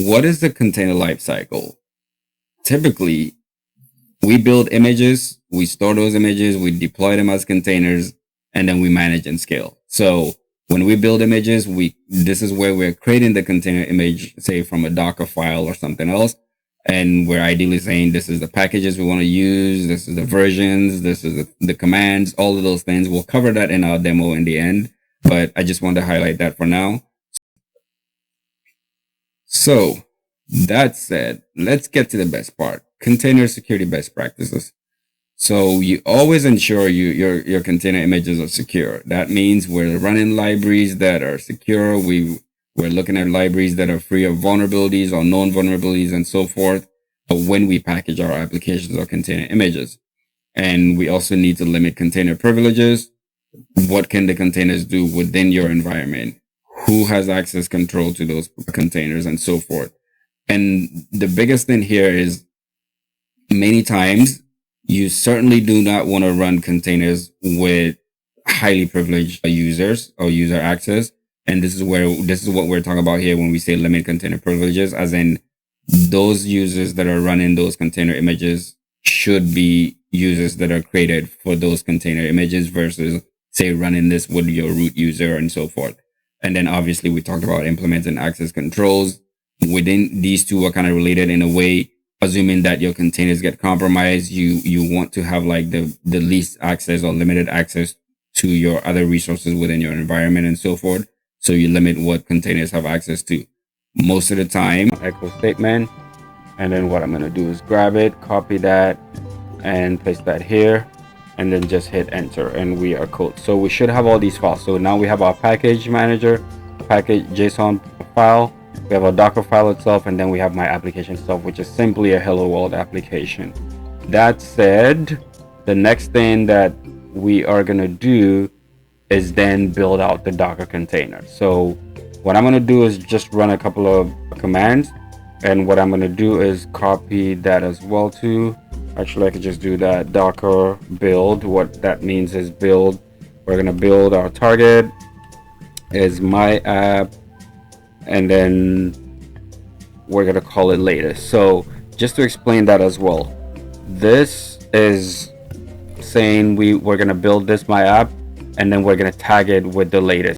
what is the container lifecycle? Typically, we build images, we store those images, we deploy them as containers, and then we manage and scale. So when we build images, this is where we're creating the container image, say from a Docker file or something else. And we're ideally saying this is the packages we want to use, this is the versions, this is the commands, all of those things. We'll cover that in our demo in the end, but I just want to highlight that for now. So that said, let's get to the best part, container security best practices. So you always ensure your container images are secure. That means we're running libraries that are secure. We're looking at libraries that are free of vulnerabilities or known vulnerabilities and so forth when we package our applications or container images. And we also need to limit container privileges. What can the containers do within your environment? Who has access control to those containers and so forth? And the biggest thing here is many times you certainly do not want to run containers with highly privileged users or user access. And this is what we're talking about here when we say limit container privileges, as in those users that are running those container images should be users that are created for those container images versus say running this with your root user and so forth. And then obviously we talked about implementing access controls. Within these two are kind of related in a way, assuming that your containers get compromised, you want to have like the least access or limited access to your other resources within your environment and so forth. So you limit what containers have access to. Most of the time, echo statement. And then what I'm going to do is grab it, copy that, and paste that here, and then just hit enter, and we are cool. So we should have all these files. So now we have our package manager, package JSON file. We have our Docker file itself, and then we have my application itself, which is simply a hello world application. That said, the next thing that we are going to do is then build out the Docker container. So what I'm going to do is just run a couple of commands, and what I'm going to do is copy that as well too. Actually, I could just do that Docker build. What that means is build. We're going to build our target is my app, and then we're going to call it latest. So just to explain that as well, this is saying we're going to build this my app, and then we're going to tag it with the latest.